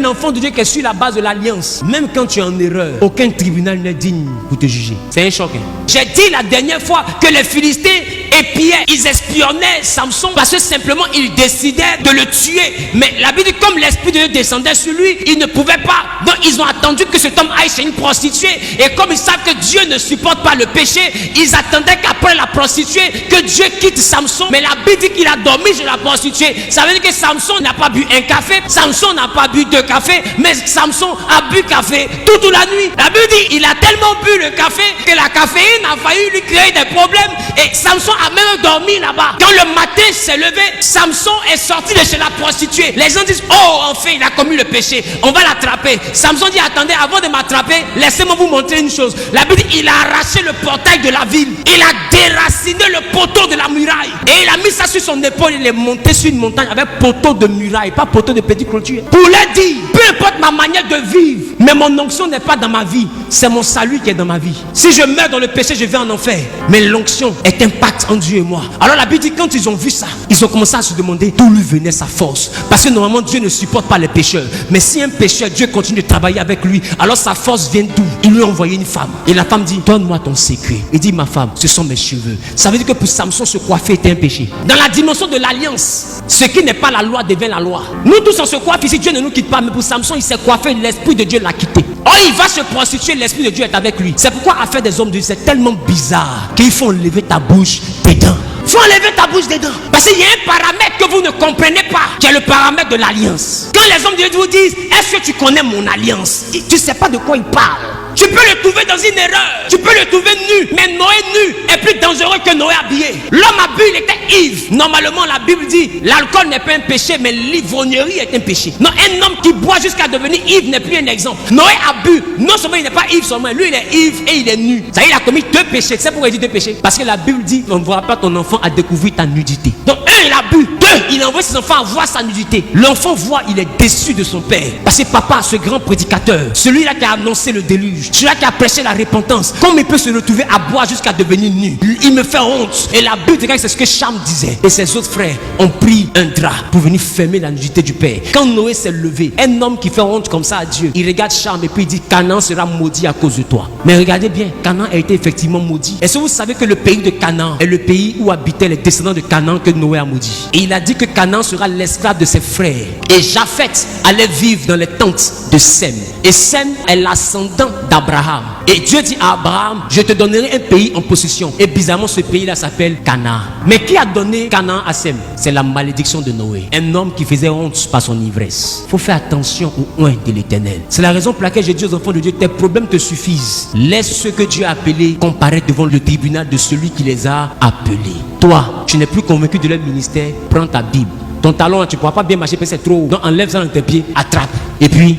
Un enfant de Dieu qui est sur la base de l'alliance. Même quand tu es en erreur, aucun tribunal n'est digne pour te juger. C'est un choc. J'ai dit la dernière fois que les Philistins épiaient, ils espionnaient Samson parce que simplement ils décidaient de le tuer. Mais la Bible dit comme l'Esprit de Dieu descendait sur lui, ils ne pouvaient pas. Donc ils ont attendu que cet homme aille chez une prostituée. Et comme ils savent que Dieu ne supporte pas le péché, ils attendaient qu'après la prostituée, que Dieu quitte Samson. Mais la Bible dit qu'il a dormi chez la prostituée. Ça veut dire que Samson n'a pas bu un café, Samson n'a pas bu 2 cafés, mais Samson a bu café toute la nuit. La Bible dit il a tellement bu le café que la caféine a failli lui créer des problèmes. Et Samson a même dormi là-bas. Quand le matin s'est levé, Samson est sorti de chez la prostituée. Les gens disent oh enfin il a commis le péché, on va l'attraper. Samson dit attendez, avant de m'attraper, laissez-moi vous montrer une chose. La Bible dit il a arraché le portail de la ville, il a déraciné le poteau de la muraille et il a mis ça sur son épaule. Il est monté sur une montagne avec poteau de muraille, pas poteau de petite clôture, pour leur dire peu importe ma manière de vivre, mais mon onction n'est pas dans ma vie, c'est mon salut qui est dans ma vie. Si je meurs dans le péché, je vais en enfer, mais l'onction est un pacte entre Dieu et moi. Alors la Bible dit quand ils ont vu ça, ils ont commencé à se demander d'où lui venait sa force, parce que normalement Dieu ne supporte pas les pécheurs. Mais si un pécheur, Dieu continue de travailler avec lui, alors sa force vient d'où? Il lui a envoyé une femme et la femme dit donne-moi ton secret. Il dit ma femme, ce sont mes cheveux. Ça veut dire que pour Samson, se coiffer était un péché. Dans la dimension de l'alliance, ce qui n'est pas la loi devient la loi. Nous tous on se coiffe ici, Dieu ne nous quitte pas, mais pour Samson il s'est coiffé, l'Esprit de Dieu l'a quitté. Oh, il va se prostituer, l'Esprit de Dieu est avec lui. C'est pourquoi affaire des hommes de Dieu, c'est tellement bizarre qu'il faut enlever ta bouche des dents. Il faut enlever ta bouche des dents. Parce qu'il y a un paramètre que vous ne comprenez pas, qui est le paramètre de l'alliance. Quand les hommes de Dieu vous disent est-ce que tu connais mon alliance, tu ne sais pas de quoi ils parlent. Tu peux le trouver dans une erreur, tu peux le trouver nu, mais Noé nu est plus dangereux que Noé habillé. L'homme a bu, il était ivre. Normalement la Bible dit l'alcool n'est pas un péché, mais l'ivrognerie est un péché. Non, un homme qui boit jusqu'à devenir ivre n'est plus un exemple. Noé a bu, non seulement il n'est pas ivre seulement, lui il est ivre et il est nu. Ça, il a commis 2 péchés. C'est pourquoi il dit 2 péchés, parce que la Bible dit on ne voit pas ton enfant à découvrir ta nudité. Donc 1 il a bu, 2 il envoie ses enfants à voir sa nudité. L'enfant voit, il est déçu de son père, parce que papa, ce grand prédicateur, celui-là qui a annoncé le déluge, celui-là qui a prêché la repentance, comme il peut se retrouver à boire jusqu'à devenir nu? Il me fait honte. Et la Bible dit que c'est ce que Cham disait. Et ses autres frères ont pris un drap pour venir fermer la nudité du père. Quand Noé s'est levé, un homme qui fait honte comme ça à Dieu, il regarde Cham et puis il dit Canaan sera maudit à cause de toi. Mais regardez bien, Canaan a été effectivement maudit. Est-ce que vous savez que le pays de Canaan est le pays où habitaient les descendants de Canaan que Noé a maudit? Et il a dit que Canaan sera l'esclave de ses frères. Et Japheth allait vivre dans les tentes de Sem. Et Sem est l'ascendant d'Abraham. Et Dieu dit à Abraham je te donnerai un pays en possession. Et bizarrement ce pays là s'appelle Canaan. Mais qui a donné Canaan à Sem? C'est la malédiction de Noé, un homme qui faisait honte par son ivresse. Il faut faire attention au oint de l'Éternel. C'est la raison pour laquelle j'ai dit aux enfants de Dieu tes problèmes te suffisent. Laisse ceux que Dieu a appelés comparaître devant le tribunal de celui qui les a appelés. Toi, tu n'es plus convaincu de leur ministère, prends ta Bible. Ton talon, tu ne pourras pas bien marcher parce que c'est trop haut. Donc enlève ça dans tes pieds, attrape. Et puis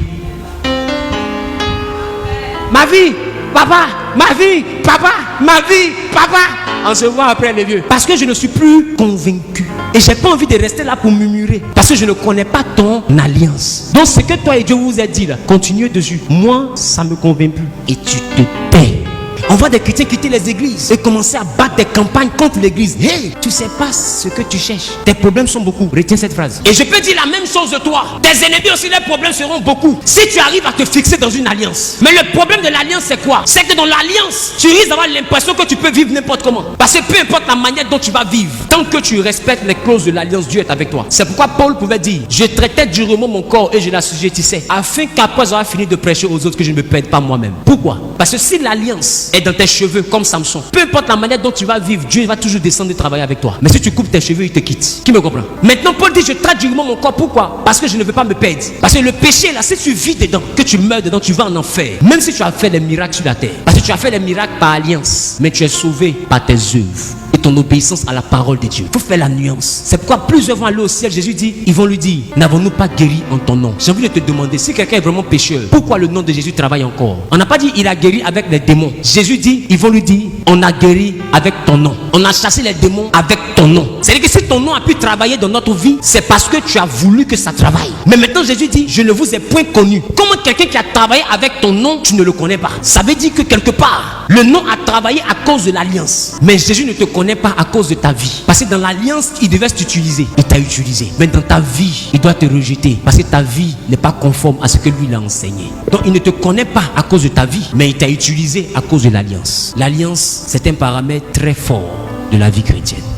ma vie, papa, ma vie, papa, ma vie, papa. On se voit après les vieux. Parce que je ne suis plus convaincu. Et je n'ai pas envie de rester là pour murmurer. Parce que je ne connais pas ton alliance. Donc ce que toi et Dieu vous a dit là, continuez dessus. Moi, ça ne me convainc plus. Et tu te tais. On voit des chrétiens quitter les églises et commencer à battre des campagnes contre l'église. Hey, tu sais pas ce que tu cherches. Tes problèmes sont beaucoup. Retiens cette phrase. Et je peux dire la même chose de toi. Tes ennemis aussi, leurs problèmes seront beaucoup. Si tu arrives à te fixer dans une alliance. Mais le problème de l'alliance, c'est quoi? C'est que dans l'alliance, tu risques d'avoir l'impression que tu peux vivre n'importe comment. Parce que peu importe la manière dont tu vas vivre, tant que tu respectes les clauses de l'alliance, Dieu est avec toi. C'est pourquoi Paul pouvait dire je traitais durement mon corps et je l'assujettissais, afin qu'après avoir fini de prêcher aux autres, que je ne me perde pas moi-même. Pourquoi? Parce que si l'alliance est dans tes cheveux comme Samson, peu importe la manière dont tu vas vivre, Dieu va toujours descendre et travailler avec toi. Mais si tu coupes tes cheveux, il te quitte. Qui me comprend? Maintenant Paul dit je traite durement mon corps. Pourquoi? Parce que je ne veux pas me perdre. Parce que le péché là, si tu vis dedans, que tu meurs dedans, tu vas en enfer. Même si tu as fait des miracles sur la terre. Parce que tu as fait des miracles par alliance, mais tu es sauvé par tes œuvres et ton obéissance à la parole de Dieu. Il faut faire la nuance. C'est pourquoi plusieurs vont aller au ciel. Jésus dit, ils vont lui dire, n'avons-nous pas guéri en ton nom? J'ai envie de te demander, si quelqu'un est vraiment pécheur, pourquoi le nom de Jésus travaille encore? On n'a pas dit il a guéri avec les démons. Jésus dit, ils vont lui dire, on a guéri avec ton nom. On a chassé les démons avec ton nom. C'est-à-dire que si ton nom a pu travailler dans notre vie, c'est parce que tu as voulu que ça travaille. Mais maintenant Jésus dit, je ne vous ai point connu. Comment quelqu'un qui a travaillé avec ton nom, tu ne le connais pas? Ça veut dire que quelque part, le nom a travaillé à cause de l'alliance. Mais Jésus ne te connaît connaît pas à cause de ta vie. Parce que dans l'alliance, il devait t'utiliser. Il t'a utilisé. Mais dans ta vie, il doit te rejeter. Parce que ta vie n'est pas conforme à ce que lui l'a enseigné. Donc il ne te connaît pas à cause de ta vie, mais il t'a utilisé à cause de l'alliance. L'alliance, c'est un paramètre très fort de la vie chrétienne.